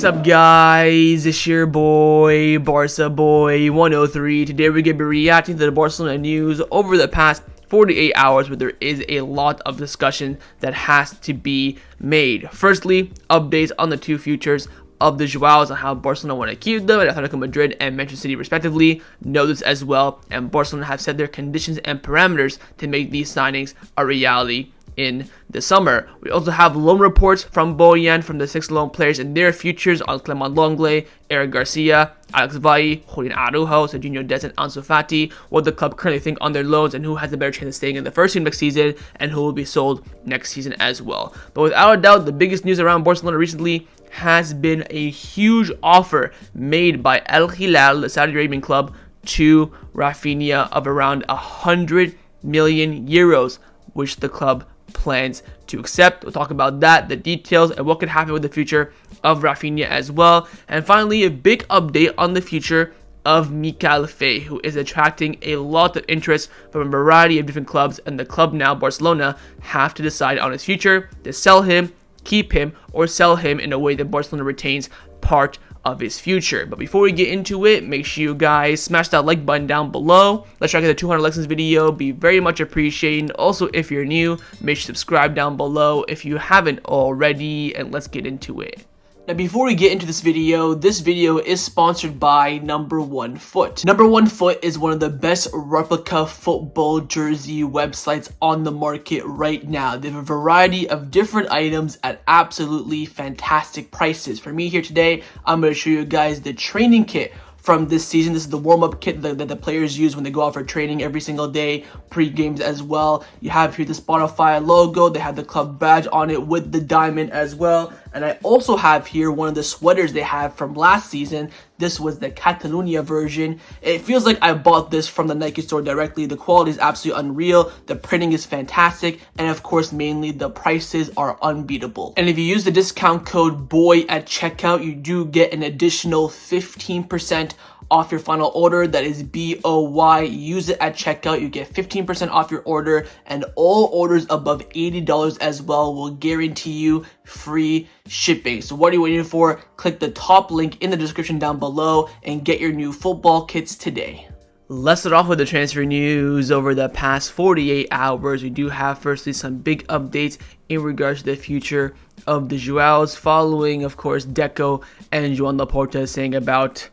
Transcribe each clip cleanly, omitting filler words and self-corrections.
What's up, guys? It's your boy, Barca Boy 103. Today we're going to be reacting to the Barcelona news over the past 48 hours, where there is a lot of discussion that has to be made. Firstly, updates on the two futures of the Joaos and how Barcelona want to keep them at Atletico Madrid and Manchester City respectively. Know this as well, and Barcelona have set their conditions and parameters to make these signings a reality in the summer. We also have loan reports from Bojan from the 6 loan players and their futures on Clement Lenglet, Eric Garcia, Alex Valle, Julian Araujo, Serginho Dest, and Ansu Fati, what the club currently think on their loans and who has a better chance of staying in the first team next season and who will be sold next season as well. But without a doubt, the biggest news around Barcelona recently has been a huge offer made by Al Hilal, the Saudi Arabian club, to Raphinha of around 100 million euros, which the club plans to accept. We'll talk about that, the details, and what could happen with the future of Raphinha as well. And finally, a big update on the future of Mikyail Faye, who is attracting a lot of interest from a variety of different clubs, and the club now, Barcelona, have to decide on his future, to sell him, keep him, or sell him in a way that Barcelona retains part of his future. But before we get into it, make sure you guys smash that like button down below. Let's try to get the 200 likes in this video. Be very much appreciated. Also, if you're new, make sure to subscribe down below if you haven't already, and let's get into it. Now, before we get into this video is sponsored by Number One Foot. Number One Foot is one of the best replica football jersey websites on the market right now. They have a variety of different items at absolutely fantastic prices. For me here today, I'm going to show you guys the training kit from this season. This is the warm-up kit that the players use when they go out for training every single day, pre-games as well. You have here the Spotify logo. They have the club badge on it with the diamond as well. And I also have here one of the sweaters they have from last season. This was the Catalonia version. It feels like I bought this from the Nike store directly. The quality is absolutely unreal. The printing is fantastic. And of course, mainly the prices are unbeatable. And if you use the discount code BOY at checkout, you do get an additional 15% off your final order. That is BOY. Use it at checkout. You get 15% off your order, and all orders above $80 as well will guarantee you free shipping. So what are you waiting for? Click the top link in the description down below and get your new football kits today. Let's start off with the transfer news over the past 48 hours. We do have firstly some big updates in regards to the future of the Joaos, following of course Deco and Joan Laporta saying about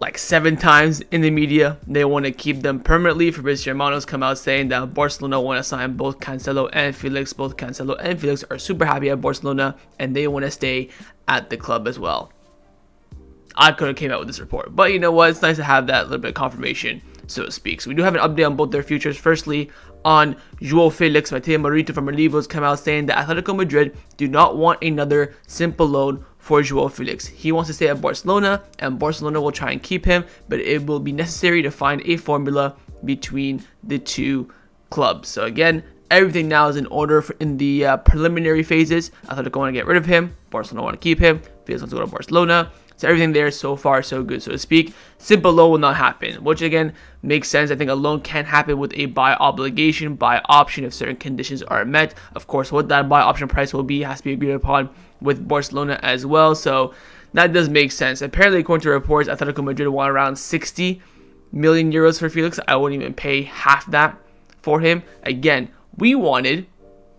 like 7 times in the media they want to keep them permanently. Fabrizio Romano's come out saying that Barcelona want to sign both Cancelo and Felix. Both Cancelo and Felix are super happy at Barcelona and they want to stay at the club as well. I could have came out with this report, but you know what, it's nice to have that little bit of confirmation, so to speak. So we do have an update on both their futures. Firstly, on Joao Felix, Mateo Morito from Relivos come out saying that Atletico Madrid do not want another simple loan for Joao Felix. He wants to stay at Barcelona, and Barcelona will try and keep him, but it will be necessary to find a formula between the two clubs. So again, everything now is in order in the preliminary phases. Atletico want to get rid of him, Barcelona want to keep him, Felix wants to go to Barcelona. So everything there so far so good, so to speak. Simple loan will not happen, which again makes sense. I think a loan can happen with a buy obligation, buy option if certain conditions are met. Of course, what that buy option price will be has to be agreed upon with Barcelona as well. So that does make sense. Apparently, according to reports, Atletico Madrid want around 60 million euros for Felix. I wouldn't even pay half that for him. Again, we wanted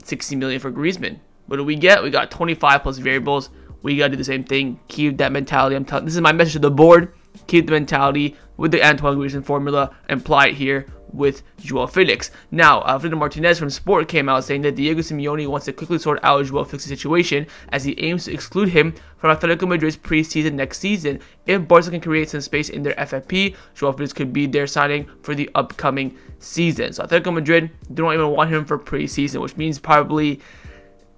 60 million for Griezmann. What do we get? We got 25 plus variables. We gotta do the same thing. Keep that mentality. I'm telling. This is my message to the board. Keep the mentality with the Antoine Griezmann formula and apply it here with Joao Felix. Now, Alfredo Martinez from Sport came out saying that Diego Simeone wants to quickly sort out Joao Felix's situation as he aims to exclude him from Atletico Madrid's preseason next season. If Barca can create some space in their FFP, Joao Felix could be their signing for the upcoming season. So Atletico Madrid don't even want him for preseason, which means probably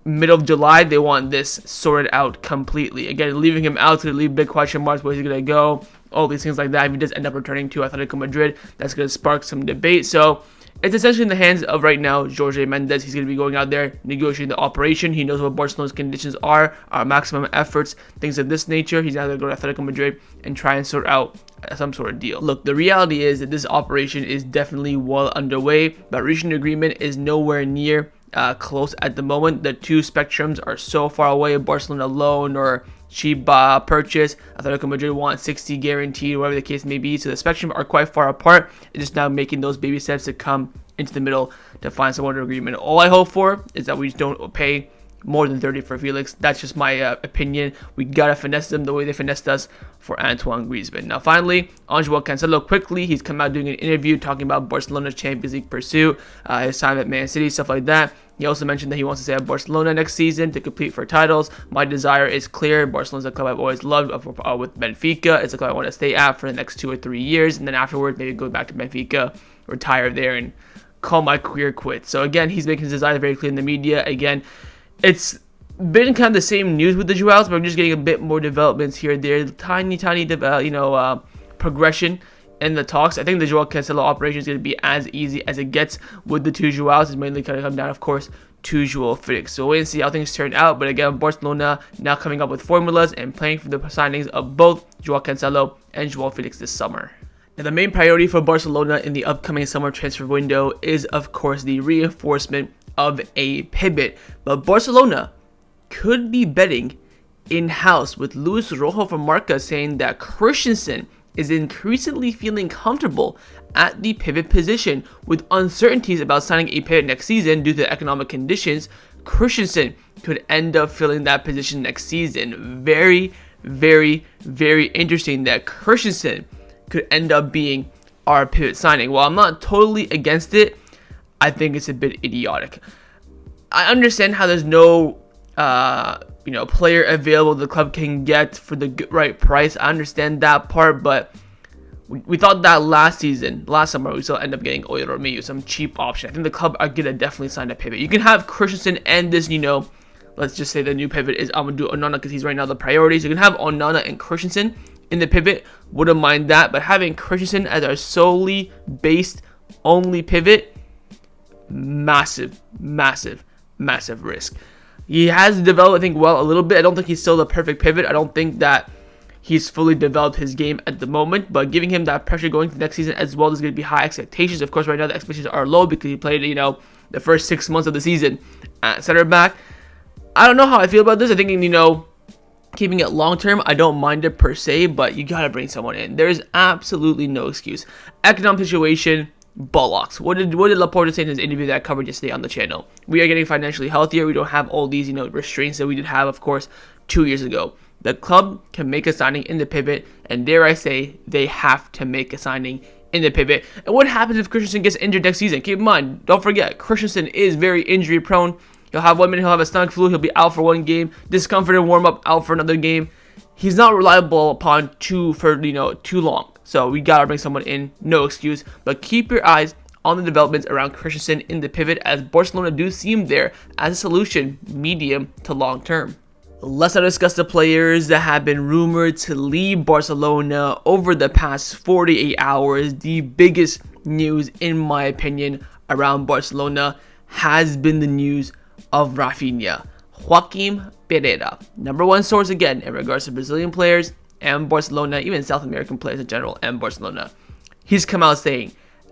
middle of July, they want this sorted out completely. Again, leaving him out to leave big question marks where he's going to go, all these things like that. If he does end up returning to Atletico Madrid, that's going to spark some debate. So it's essentially in the hands of right now Jorge Mendes. He's going to be going out there negotiating the operation. He knows what Barcelona's conditions are, our maximum efforts, things of this nature. He's now going to go to Atletico Madrid and try and sort out some sort of deal. Look, the reality is that this operation is definitely well underway, but reaching an agreement is nowhere near close at the moment. The two spectrums are so far away. Barcelona alone or cheap purchase. Atletico Madrid want 60 guaranteed, whatever the case may be. So the spectrum are quite far apart. It's just now making those baby steps to come into the middle to find some sort of agreement. All I hope for is that we just don't pay more than 30 for Felix. That's just my opinion. We gotta finesse them the way they finessed us for Antoine Griezmann. Now, finally, on Joao Cancelo, quickly, he's come out doing an interview talking about Barcelona's Champions League pursuit, his time at Man City, stuff like that. He also mentioned that he wants to stay at Barcelona next season to compete for titles. My desire is clear. Barcelona's a club I've always loved with Benfica. It's a club I want to stay at for the next 2 or 3 years, and then afterwards maybe go back to Benfica, retire there, and call my career quit. So again, he's making his desire very clear in the media. Again, it's been kind of the same news with the Joaos, but we're just getting a bit more developments here. There's tiny progression in the talks. I think the Joao Cancelo operation is going to be as easy as it gets with the two Joaos. It's mainly going to come down, of course, to Joao Felix. So wait and see how things turn out. But again, Barcelona now coming up with formulas and playing for the signings of both Joao Cancelo and Joao Felix this summer. Now, the main priority for Barcelona in the upcoming summer transfer window is, of course, the reinforcement of a pivot. But Barcelona could be betting in-house, with Luis Rojo from Marca saying that Christensen is increasingly feeling comfortable at the pivot position. With uncertainties about signing a pivot next season due to economic conditions, Christensen could end up filling that position next season. Very, very, very interesting that Christensen could end up being our pivot signing. While I'm not totally against it, I think it's a bit idiotic. I understand how there's no player available the club can get for the right price. I understand that part, but we thought that last summer, we still end up getting Oil Romeo, some cheap option. I think the club are gonna definitely sign a pivot. You can have Christensen and this, let's just say the new pivot is Amadou Onana because he's right now the priority. So you can have Onana and Christensen in the pivot. Wouldn't mind that, but having Christensen as our solely based only pivot, massive risk. He has developed, I think, well a little bit. I don't think he's still the perfect pivot. I don't think that he's fully developed his game at the moment, but giving him that pressure going to next season as well, there's going to be high expectations. Of course, right now the expectations are low because he played, the first 6 months of the season at center back. I don't know how I feel about this. I think, keeping it long term, I don't mind it per se, but you got to bring someone in. There's absolutely no excuse. Economic situation, bullocks. What did Laporta say in his interview that I covered yesterday on the channel? We are getting financially healthier. We don't have all these, restraints that we did have, of course, 2 years ago. The club can make a signing in the pivot, and dare I say, they have to make a signing in the pivot. And what happens if Christensen gets injured next season? Keep in mind, don't forget, Christensen is very injury prone. He'll have 1 minute, he'll have a stomach flu, he'll be out for one game, discomfort and warm up, out for another game. He's not reliable upon too long. So we gotta bring someone in, no excuse. But keep your eyes on the developments around Christensen in the pivot, as Barcelona do seem there as a solution, medium to long term. Let's now discuss the players that have been rumored to leave Barcelona over the past 48 hours. The biggest news, in my opinion, around Barcelona has been the news of Raphinha. Joaquim Pereira, number one source again in regards to Brazilian players and Barcelona, even South American players in general and Barcelona. He's come out saying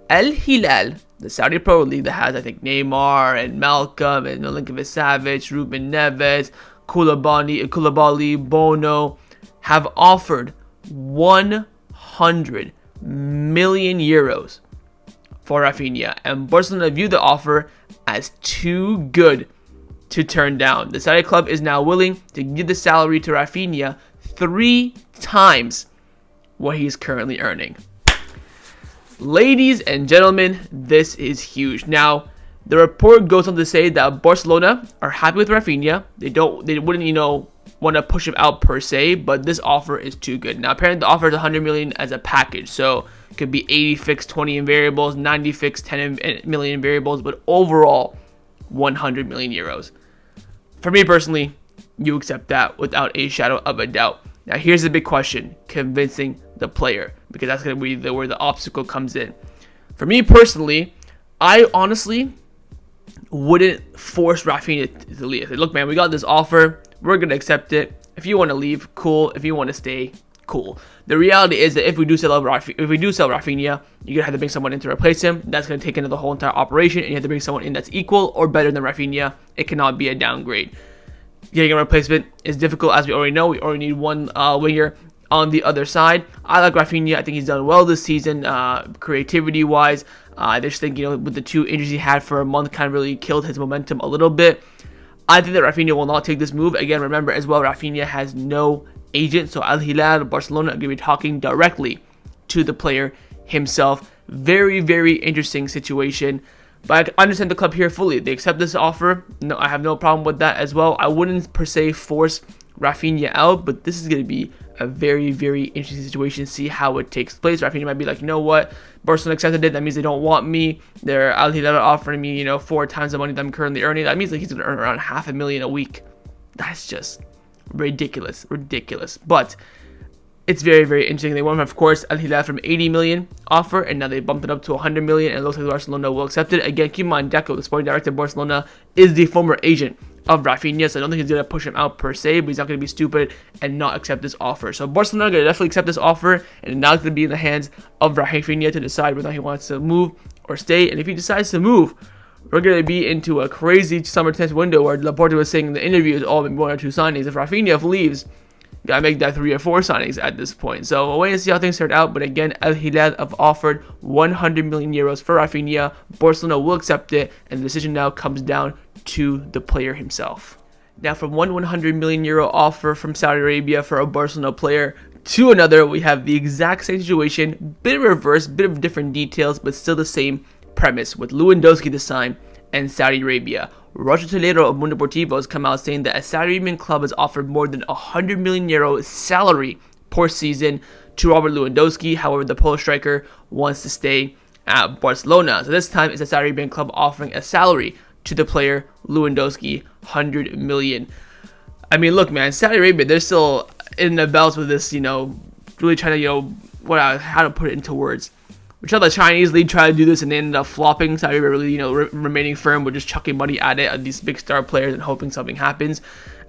El Hilal, the Saudi Pro League that has, I think, Neymar and Malcolm and Milinkovic-Savic, Ruben Neves, Koulibaly, Bono, have offered 100 million euros for Raphinha, and Barcelona view the offer as too good to turn down. The Saudi club is now willing to give the salary to Raphinha 3 times what he's currently earning. Ladies and gentlemen, this is huge. Now, the report goes on to say that Barcelona are happy with Raphinha. They wouldn't, want to push him out per se, but this offer is too good. Now, apparently the offer is 100 million as a package, so it could be 80 fixed, 20 in variables, 90 fixed, 10 million in variables, but overall 100 million euros. For me personally, you accept that without a shadow of a doubt. Now, here's the big question: convincing the player, because that's going to be where the obstacle comes in. For me personally, I honestly wouldn't force Raphinha to leave. Say, look, man, we got this offer. We're going to accept it. If you want to leave, cool. If you want to stay, cool. The reality is that if we do sell Raphinha, you're going to have to bring someone in to replace him. That's going to take into the whole entire operation, and you have to bring someone in that's equal or better than Raphinha. It cannot be a downgrade. getting a replacement is difficult, as we already know. We already need one winger on the other side. I like Raphinha. I think he's done well this season, creativity-wise. I just think, with the 2 injuries he had for a month, kind of really killed his momentum a little bit. I think that Raphinha will not take this move. Again, remember as well, Raphinha has no agent, so Al Hilal, Barcelona are going to be talking directly to the player himself. Very, very interesting situation. But I understand the club here fully. They accept this offer. No, I have no problem with that as well. I wouldn't per se force Raphinha out, but this is going to be a very, very interesting situation. See how it takes place. Raphinha might be like, you know what? Barcelona accepted it. That means they don't want me. They're Al Hilal offering me, 4 times the money that I'm currently earning. That means like he's going to earn around $500,000 a week. That's just ridiculous. But it's very, very interesting. They went, of course, Al Hilal from 80 million offer, and now they bumped it up to 100 million, and it looks like Barcelona will accept it. Again, keep in mind, Deco, the sporting director of Barcelona, is the former agent of Raphinha, so I don't think he's going to push him out per se, but he's not going to be stupid and not accept this offer. So Barcelona are going to definitely accept this offer, and now it's going to be in the hands of Raphinha to decide whether he wants to move or stay. And if he decides to move, we're going to be into a crazy summer transfer window where Laporta was saying in the interview it's all been 1 or 2 signings. If Raphinha leaves, gotta make that 3 or 4 signings at this point. So we'll wait and see how things turn out. But again, Al Hilal have offered 100 million euros for Raphinha. Barcelona will accept it, and the decision now comes down to the player himself. Now, from one 100 million euro offer from Saudi Arabia for a Barcelona player to another, we have the exact same situation, bit of reverse, bit of different details, but still the same premise with Lewandowski this time and Saudi Arabia. Roger Toledo of Mundo Deportivo has come out saying that a Saudi Arabian club has offered more than 100 million euro salary per season to Robert Lewandowski. However, the Polish striker wants to stay at Barcelona. So this time it's a Saudi Arabian club offering a salary to the player Lewandowski, 100 million. I mean, look, man, Saudi Arabia, they're still in the belts with this, really trying to, how to put it into words. We saw the Chinese league try to do this and they ended up flopping. Saudi Arabia really, remaining firm with just chucking money at it, at these big star players, and hoping something happens.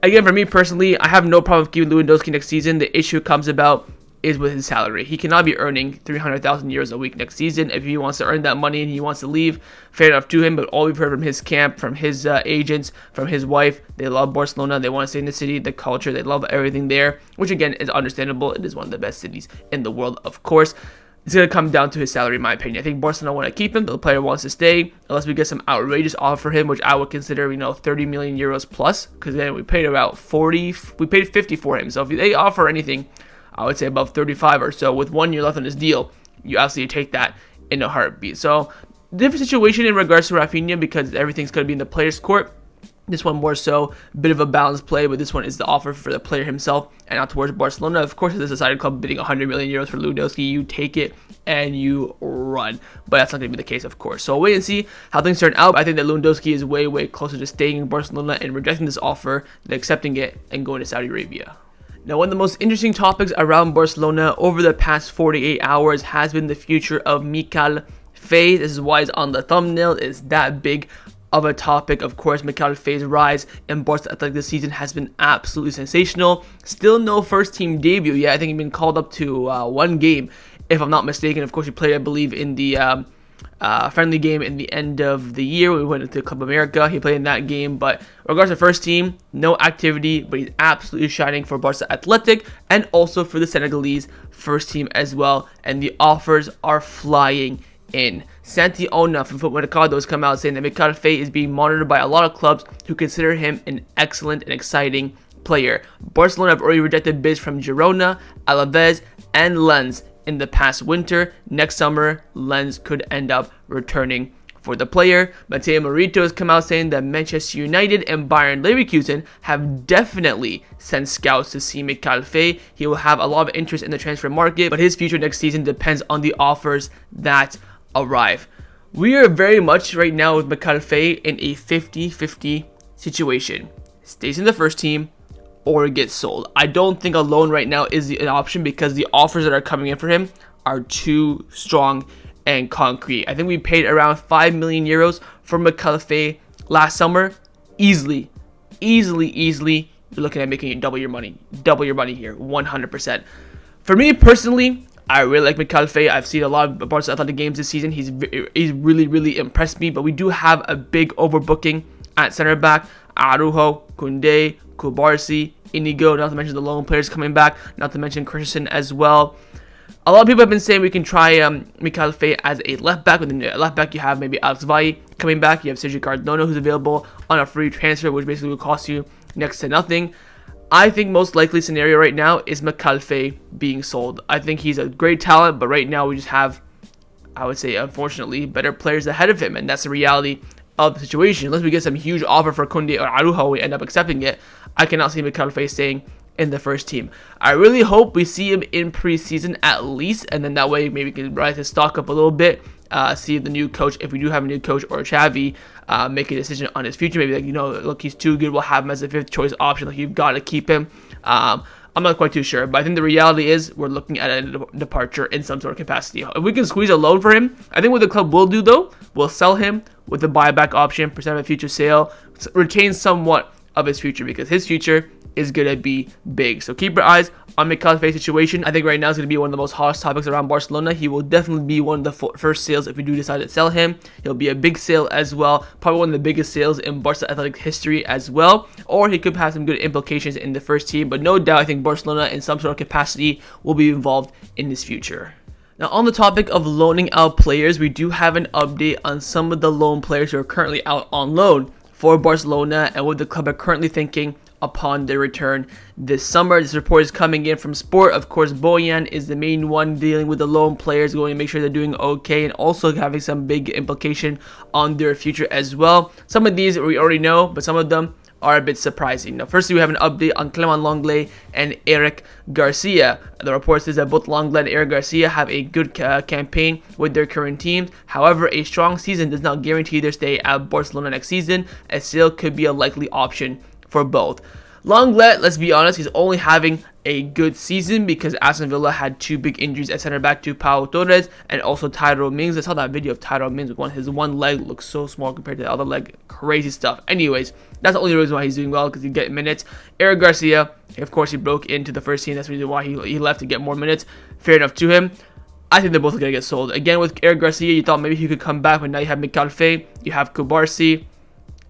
Again, for me personally, I have no problem keeping Lewandowski next season. The issue comes about is with his salary. He cannot be earning 300,000 euros a week next season. If he wants to earn that money and he wants to leave, fair enough to him. But all we've heard from his camp, from his agents, from his wife, they love Barcelona. They want to stay in the city, the culture. They love everything there, which again is understandable. It is one of the best cities in the world, of course. It's going to come down to his salary, in my opinion. I think Barcelona want to keep him. The player wants to stay, unless we get some outrageous offer for him, which I would consider, 30 million euros plus. Because then we paid about 40, we paid 50 for him. So if they offer anything, I would say above 35 or so, with 1 year left on his deal, you absolutely take that in a heartbeat. So different situation in regards to Raphinha, because everything's going to be in the player's court. This one more so, a bit of a balanced play, but this one is the offer for the player himself and not towards Barcelona. Of course, if there's a side club bidding 100 million euros for Lewandowski, you take it and you run. But that's not going to be the case, of course. So wait and see how things turn out. I think that Lewandowski is way, way closer to staying in Barcelona and rejecting this offer than accepting it and going to Saudi Arabia. Now, one of the most interesting topics around Barcelona over the past 48 hours has been the future of Mikyail Faye. This is why it's on the thumbnail. It's that big of a topic. Of course, Mikayil Faye's rise in Barca Athletic this season has been absolutely sensational. Still no first team debut yet. I think he's been called up to 1 game, if I'm not mistaken. Of course, he played, I believe, in the friendly game in the end of the year. We went into Club America. He played in that game, but in regards to first team, no activity, but he's absolutely shining for Barca Athletic and also for the Senegalese first team as well. And the offers are flying in. Santi Ona from Football Mercado has come out saying that Mikyail Faye is being monitored by a lot of clubs who consider him an excellent and exciting player. Barcelona have already rejected bids from Girona, Alaves, and Lens in the past winter. Next summer, Lens could end up returning for the player. Mateo Morito has come out saying that Manchester United and Bayern Leverkusen have definitely sent scouts to see Mikyail Faye. He will have a lot of interest in the transfer market, but his future next season depends on the offers that arrive. We are very much right now with Mikyail Faye in a 50-50 situation. Stays in the first team or gets sold. I don't think a loan right now is an option because the offers that are coming in for him are too strong and concrete. I think we paid around 5 million euros for Mikyail Faye last summer. Easily. You're looking at making double your money here, 100%. For me personally, I really like Mikyail Faye. I've seen a lot of Barca Athletic games this season. He's really, really impressed me. But we do have a big overbooking at center back. Araujo, Koundé, Cubarsi, Inigo, not to mention the loan players coming back, not to mention Christensen as well. A lot of people have been saying we can try Mikyail Faye as a left back. With the left back, you have maybe Alex Faye coming back. You have Sergi Cardona, who's available on a free transfer, which basically will cost you next to nothing. I think most likely scenario right now is Mikyail Faye being sold. I think he's a great talent, but right now we just have, I would say, unfortunately, better players ahead of him, and that's the reality of the situation. Unless we get some huge offer for Koundé or Araujo, we end up accepting it. I cannot see Mikyail Faye staying in the first team. I really hope we see him in preseason at least, and then that way maybe we can rise his stock up a little bit. See the new coach, if we do have a new coach or Xavi, make a decision on his future. Maybe like, look, he's too good, we'll have him as a 5th choice option. Like, you've got to keep him. I'm not quite too sure, but I think the reality is we're looking at a departure in some sort of capacity. If we can squeeze a loan for him, I think what the club will do though, we'll sell him with a buyback option, percent of a future sale, retain somewhat of his future, because his future is going to be big. So keep your eyes on Mikayil Faye's situation. I think right now is going to be one of the most hottest topics around Barcelona. He will definitely be one of the first sales if we do decide to sell him. He'll be a big sale as well, probably one of the biggest sales in Barca Athletic history as well, or he could have some good implications in the first team, but no doubt I think Barcelona in some sort of capacity will be involved in his future. Now, on the topic of loaning out players, we do have an update on some of the loan players who are currently out on loan for Barcelona and what the club are currently thinking upon their return this summer. This report is coming in from Sport. Of course, Bojan is the main one dealing with the loan players, going to make sure they're doing okay, and also having some big implication on their future as well. Some of these we already know, but some of them are a bit surprising. Now, firstly, we have an update on Clement Lenglet and Eric Garcia. The report says that both Lenglet and Eric Garcia have a good campaign with their current teams. However, a strong season does not guarantee their stay at Barcelona next season. A sale could be a likely option for both. Lenglet, let's be honest, he's only having a good season because Aston Villa had 2 big injuries at center back to Pau Torres and also Tyrone Mings. I saw that video of Tyrone Mings with his one leg looks so small compared to the other leg. Crazy stuff. Anyways, that's the only reason why he's doing well, because he get minutes. Eric Garcia, of course, he broke into the first team. That's the reason why he left to get more minutes. Fair enough to him. I think they're both going to get sold. Again, with Eric Garcia, you thought maybe he could come back, but now you have Mikyail Faye, you have Cubarsi.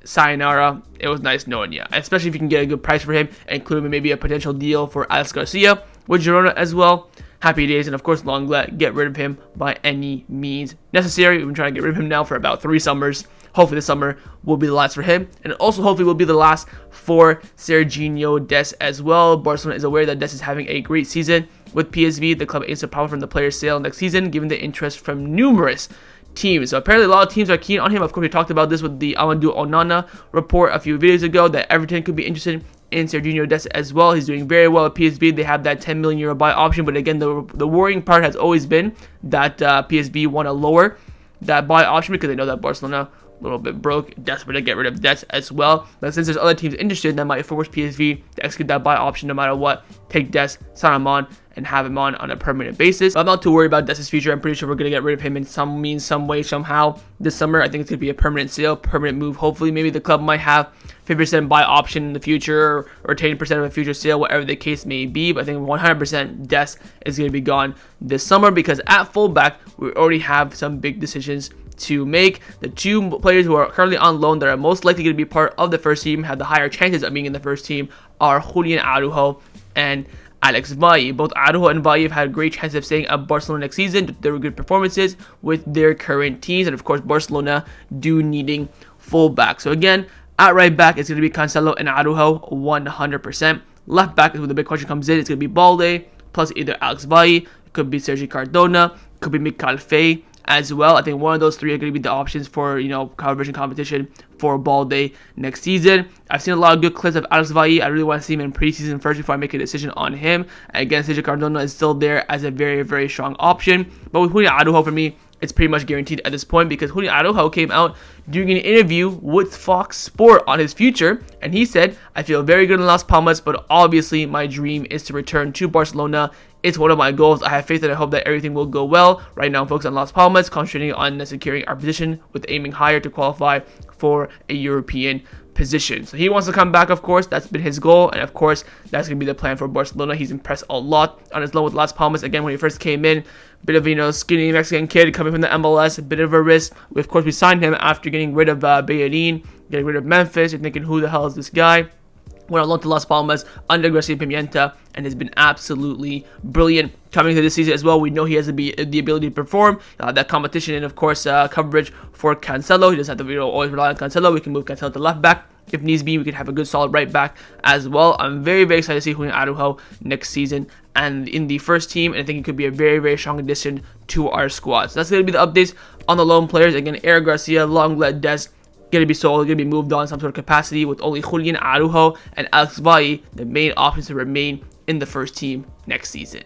Sayonara. It was nice knowing you, especially if you can get a good price for him, including maybe a potential deal for Alex Garcia with Girona as well. Happy days. And of course, Lenglet, get rid of him by any means necessary. We've been trying to get rid of him now for about 3 summers. Hopefully this summer will be the last for him, and also hopefully will be the last for Serginho Dest as well. Barcelona is aware that Dest is having a great season with PSV. The club aims to profit from the player's sale next season, given the interest from numerous teams. So apparently a lot of teams are keen on him. Of course, we talked about this with the Amadou Onana report a few videos ago, that Everton could be interested in Serginho Dest as well. He's doing very well at PSV. They have that 10 million euro buy option, but again, the worrying part has always been that PSV want to lower that buy option because they know that Barcelona a little bit broke, desperate to get rid of Dest as well. But since there's other teams interested, that might force PSV to execute that buy option no matter what. Take Dest, sign him on, and have him on a permanent basis. I'm not too worried about Dest's future. I'm pretty sure we're going to get rid of him in some means, some way, somehow this summer. I think it's going to be a permanent sale, permanent move. Hopefully, maybe the club might have 50% buy option in the future or 10% of a future sale, whatever the case may be. But I think 100% Dest is going to be gone this summer, because at fullback, we already have some big decisions to make. The 2 players who are currently on loan that are most likely going to be part of the first team, have the higher chances of being in the first team, are Julian Araujo and Alex Faye. Both Araujo and Faye have had great chances of staying at Barcelona next season. There were good performances with their current teams, and of course Barcelona do needing fullback. So again, at right back it's going to be Cancelo and Araujo 100%. Left back is where the big question comes in. It's going to be Balde plus either Alex Faye, it could be Sergi Cardona, it could be Mikayil Faye as well. I think one of those 3 are going to be the options for, coverage competition for Balde next season. I've seen a lot of good clips of Alex Faye. I really want to see him in preseason first before I make a decision on him. And again, Sergi Cardona is still there as a very, very strong option. But with Julian Araujo, for me, it's pretty much guaranteed at this point, because Julian Araujo came out during an interview with Fox Sport on his future, and he said, "I feel very good in Las Palmas, but obviously my dream is to return to Barcelona. It's one of my goals. I have faith and I hope that everything will go well. Right now I'm focused on Las Palmas, concentrating on securing our position with aiming higher to qualify for a European position. So he wants to come back, of course. That's been his goal, and of course that's going to be the plan for Barcelona. He's impressed a lot on his loan with Las Palmas. Again, when he first came in, bit of skinny Mexican kid coming from the MLS, a bit of a risk. Of course, we signed him after getting rid of Bellerin, getting rid of Memphis. You're thinking, who the hell is this guy? Went on loan to Las Palmas under Garcia Pimienta and has been absolutely brilliant coming to this season as well. We know he has the ability to perform that competition, and of course coverage for Cancelo. He doesn't have to always rely on Cancelo. We can move Cancelo to left back if needs be. We could have a good solid right back as well. I'm very, very excited to see Julian Araujo next season and in the first team, and I think he could be a very, very strong addition to our squad. So that's going to be the updates on the loan players. Again, Eric Garcia, Lenglet, Des, going to be sold, going to be moved on in some sort of capacity, with only Julian Araujo and Alex Valle the main options to remain in the first team next season.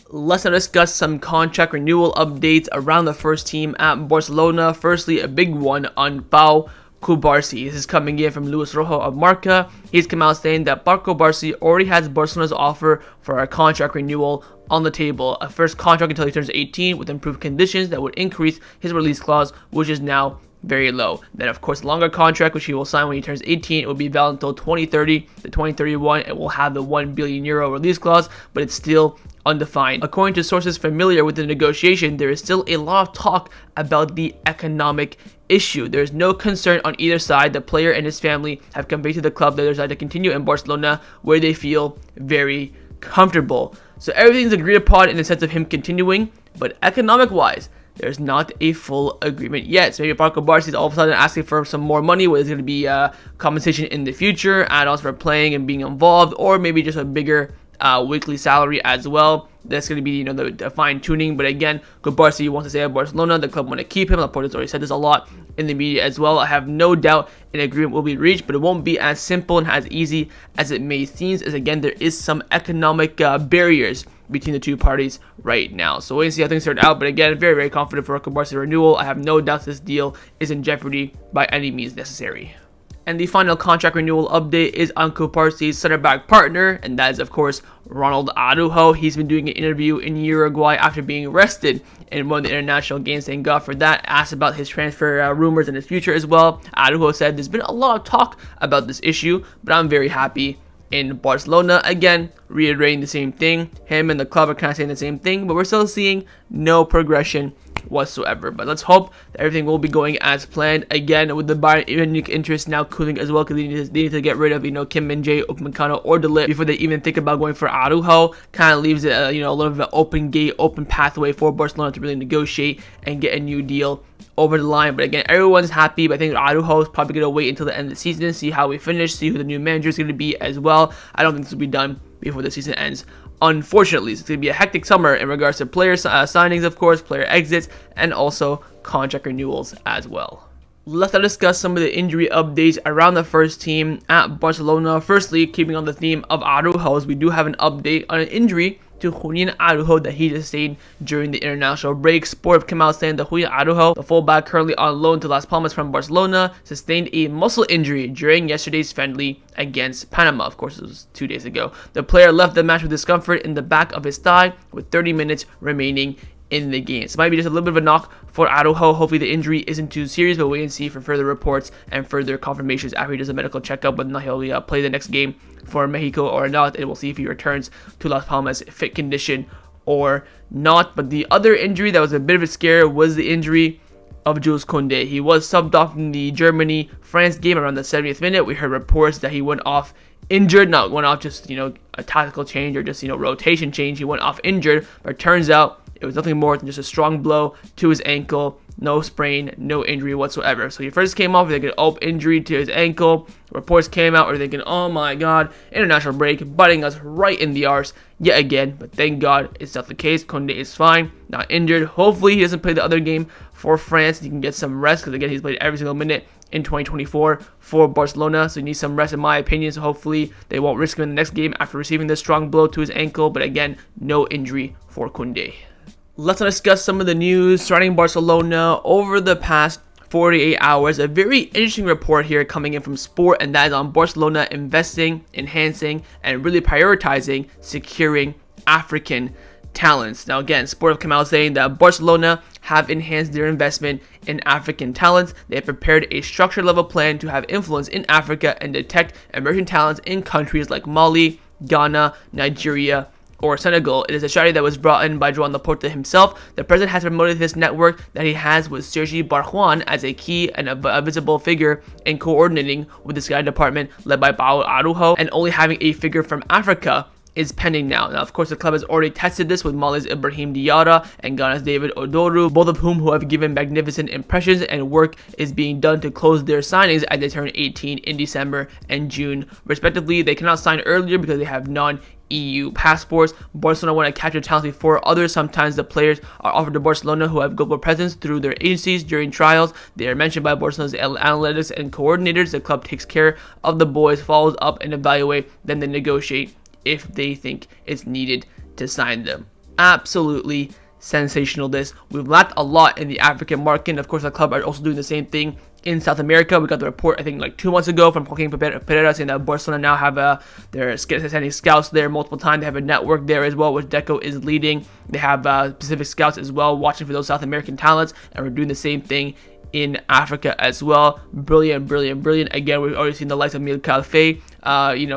Let's now discuss some contract renewal updates around the first team at Barcelona. Firstly, a big one on Pau Cubarsi. This is coming in from Luis Rojo of Marca. He's come out saying that Pau Cubarsi already has Barcelona's offer for a contract renewal on the table. A first contract until he turns 18 with improved conditions that would increase his release clause, which is now very low. Then, of course, longer contract, which he will sign when he turns 18. It will be valid until 2030 to 2031. It will have the €1 billion release clause, but it's still undefined. According to sources familiar with the negotiation, there is still a lot of talk about the economic issue. There is no concern on either side. The player and his family have conveyed to the club that they decide to continue in Barcelona, where they feel very comfortable. So everything's agreed upon in the sense of him continuing, but economic-wise, there's not a full agreement yet. So maybe Pau Cubarsi is all of a sudden asking for some more money, whether it's going to be compensation in the future, add-ons for playing and being involved, or maybe just a bigger weekly salary as well. That's going to be, the fine-tuning. But again, Cubarsi wants to stay at Barcelona. The club want to keep him. Laporta's already said this a lot in the media as well. I have no doubt an agreement will be reached, but it won't be as simple and as easy as it may seem, as again, there is some economic barriers between the two parties right now. So wait and see how things turn out. But again, very, very confident for a Cubarsi renewal. I have no doubt this deal is in jeopardy by any means necessary. And the final contract renewal update is on Cubarsi's center back partner, and that is, of course, Ronald Araujo. He's been doing an interview in Uruguay after being arrested in one of the international games. Thank God for that. Asked about his transfer rumors and his future as well. Araujo said, "There's been a lot of talk about this issue, but I'm very happy in Barcelona." Again, reiterating the same thing. Him and the club are kind of saying the same thing, but we're still seeing no progression whatsoever. But let's hope that everything will be going as planned. Again, with the Bayern Munich interest now cooling as well, because they need to get rid of Kim Min-jae, Upamecano, or De Ligt before they even think about going for Araujo. Kind of leaves it a little bit of an open gate, open pathway for Barcelona to really negotiate and get a new deal over the line. But again, everyone's happy, but I think Araujo is probably going to wait until the end of the season, see how we finish, see who the new manager is going to be as well. I don't think this will be done before the season ends, unfortunately. So it's going to be a hectic summer in regards to player signings, of course, player exits, and also contract renewals as well. Let's now discuss some of the injury updates around the first team at Barcelona. Firstly, keeping on the theme of Araujo's, we do have an update on an injury to Julian Araujo that he sustained during the international break. Sport came out saying that Julian Araujo, the fullback currently on loan to Las Palmas from Barcelona, sustained a muscle injury during yesterday's friendly against Panama. Of course, it was 2 days ago. The player left the match with discomfort in the back of his thigh with 30 minutes remaining in the game. So it might be just a little bit of a knock for Araujo. Hopefully the injury isn't too serious, but wait and see for further reports and further confirmations after he does a medical checkup, whether or not he'll play the next game for Mexico or not, and we'll see if he returns to Las Palmas fit condition or not. But the other injury that was a bit of a scare was the injury of Jules Koundé. He was subbed off in the Germany-France game around the 70th minute. We heard reports that he went off injured, not went off just, a tactical change or just, rotation change. He went off injured, but it turns out it was nothing more than just a strong blow to his ankle. No sprain, no injury whatsoever. So he first came off with an injury to his ankle. Reports came out where thinking, oh my god, international break, butting us right in the arse yet again. But thank God it's not the case. Koundé is fine, not injured. Hopefully he doesn't play the other game for France. He can get some rest, because again, he's played every single minute in 2024 for Barcelona, so he needs some rest in my opinion. So hopefully they won't risk him in the next game after receiving this strong blow to his ankle. But again, no injury for Koundé. Let's discuss some of the news surrounding Barcelona over the past 48 hours. A very interesting report here coming in from Sport, and that is on Barcelona investing, enhancing, and really prioritizing securing African talents. Now again, Sport have come out saying that Barcelona have enhanced their investment in African talents. They have prepared a structured level plan to have influence in Africa and detect emerging talents in countries like Mali, Ghana, Nigeria, or Senegal. It is a strategy that was brought in by Joan Laporta himself. The president has promoted this network that he has with Sergi Barjuan as a key and a visible figure in coordinating with the Sky department led by Pau Araujo, and only having a figure from Africa is pending now. Now, of course, the club has already tested this with Mali's Ibrahim Diarra and Ghana's David Odoru, both of whom have given magnificent impressions, and work is being done to close their signings as they turn 18 in December and June, respectively. They cannot sign earlier because they have non-EU passports. Barcelona want to capture talent before others. Sometimes the players are offered to Barcelona who have global presence through their agencies during trials. They are mentioned by Barcelona's analytics and coordinators. The club takes care of the boys, follows up and evaluate, then they negotiate if they think it's needed to sign them. Absolutely sensational this. We've lacked a lot in the African market. Of course, the club are also doing the same thing in South America. We got the report, I think, like 2 months ago from Joaquin Pereira saying that Barcelona now have they're sending scouts there multiple times. They have a network there as well, which Deco is leading. They have specific scouts as well watching for those South American talents, and we're doing the same thing in Africa as well. Brilliant. Again, we've already seen the likes of Mikyail Faye,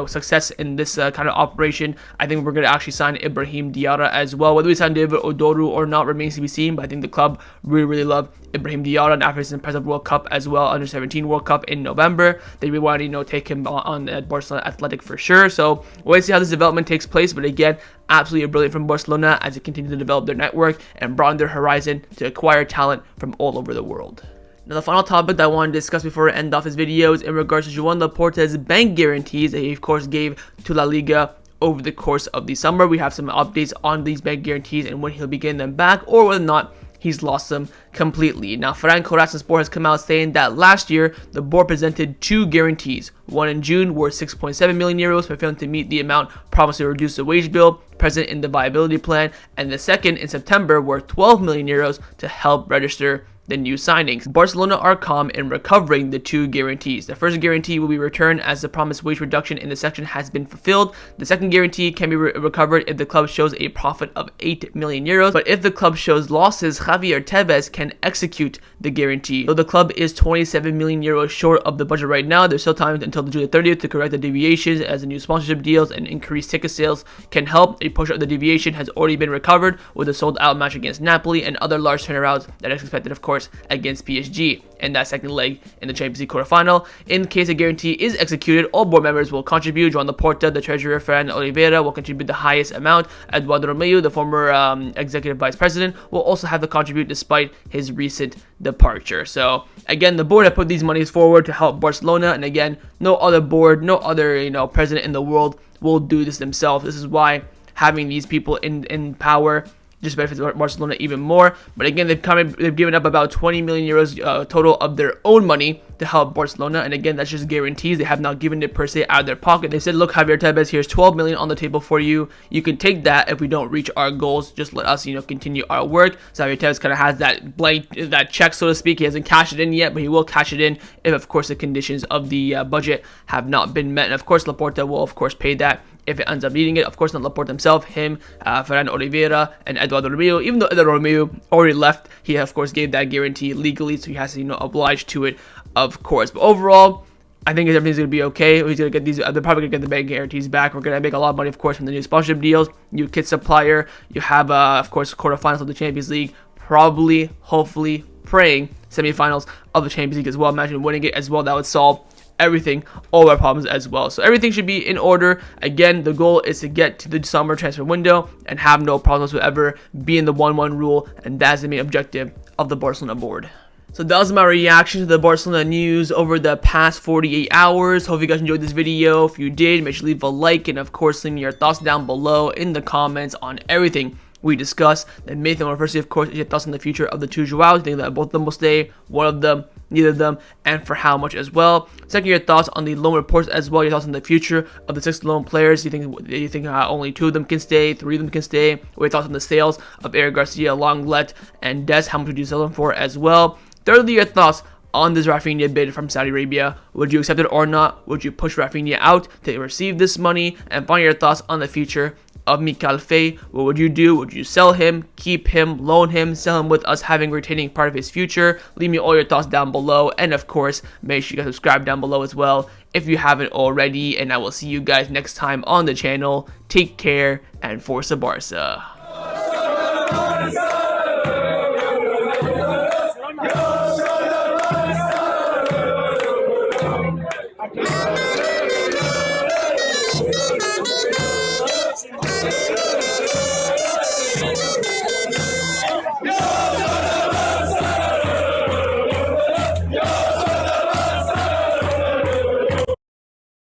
success in this kind of operation. I think we're going to actually sign Ibrahim Diarra as well. Whether we sign David Odoru or not remains to be seen, but I think the club really love Ibrahim Diarra, and after his impressive World Cup as well, under 17 World Cup in November, they really want to take him on at Barcelona Athletic for sure. So we'll see how this development takes place, but again, absolutely brilliant from Barcelona as they continue to develop their network and broaden their horizon to acquire talent from all over the world. Now, the final topic that I want to discuss before I end off this video is in regards to Joan Laporta's bank guarantees that he, of course, gave to La Liga over the course of the summer. We have some updates on these bank guarantees and when he'll be getting them back, or whether or not he's lost them completely. Now, Frank Sport has come out saying that last year, the board presented 2 guarantees. One in June worth 6.7 million euros for failing to meet the amount promised to reduce the wage bill present in the viability plan, and the second in September worth 12 million euros to help register the new signings. Barcelona are calm in recovering the 2 guarantees. The first guarantee will be returned as the promised wage reduction in the section has been fulfilled. The second guarantee can be recovered if the club shows a profit of 8 million euros, but if the club shows losses, Javier Tebas can execute the guarantee. Though the club is 27 million euros short of the budget right now, there's still time until June 30th to correct the deviations, as the new sponsorship deals and increased ticket sales can help. A portion of the deviation has already been recovered with a sold out match against Napoli and other large turnarounds that is expected, of course, against PSG in that second leg in the Champions League quarterfinal. In case a guarantee is executed, all board members will contribute. Joan Laporta, the treasurer, Ferran Oliveira will contribute the highest amount. Eduardo Romeu, the former executive vice president, will also have to contribute despite his recent departure. So again, the board have put these monies forward to help Barcelona, and again, no other board, no other president in the world will do this themselves. This is why having these people in power just benefits Barcelona even more. But again, they've given up about 20 million euros total of their own money to help Barcelona, and again, that's just guarantees. They have not given it per se out of their pocket. They said, look, Javier Tebas, here's 12 million on the table for you. You can take that if we don't reach our goals. Just let us continue our work. So Javier Tebas kind of has that check, so to speak. He hasn't cashed it in yet, but he will cash it in if, of course, the conditions of the budget have not been met. And of course, Laporta will, of course, pay that if it ends up needing it. Of course, not Laporta himself, him, Ferran Oliveira, and Eduardo Romeu. Even though Eduardo Romeu already left, he, of course, gave that guarantee legally, so he has to, oblige to it, of course. But overall, I think everything's going to be okay. He's going to get these, they're probably going to get the bank guarantees back. We're going to make a lot of money, of course, from the new sponsorship deals, new kit supplier. You have, of course, quarterfinals of the Champions League, probably, hopefully, praying semifinals of the Champions League as well. Imagine winning it as well. That would solve everything, all our problems as well. So everything should be in order. Again, the goal is to get to the summer transfer window and have no problems whatsoever, be in the 1-1 rule, and that's the main objective of the Barcelona board. So that was my reaction to the Barcelona news over the past 48 hours. Hope you guys enjoyed this video. If you did, make sure to leave a like, and of course, leave me your thoughts down below in the comments on everything we discussed. The main thing, firstly, of course, is your thoughts on the future of the 2 Joaos. You think that both of them will stay, one of them, neither of them, and for how much as well. Second, your thoughts on the loan reports as well. Your thoughts on the future of the 6 loan players. Do you think only 2 of them can stay, 3 of them can stay? What are your thoughts on the sales of Eric Garcia, Lenglet, and Des? How much would you sell them for as well? Thirdly, your thoughts on this Raphinha bid from Saudi Arabia. Would you accept it or not? Would you push Raphinha out to receive this money? And finally, your thoughts on the future of Mikayil Faye, what would you do? Would you sell him, keep him, loan him, sell him with us having retaining part of his future? Leave me all your thoughts down below, and of course, make sure you guys subscribe down below as well if you haven't already, and I will see you guys next time on the channel. Take care, and Forza Barca.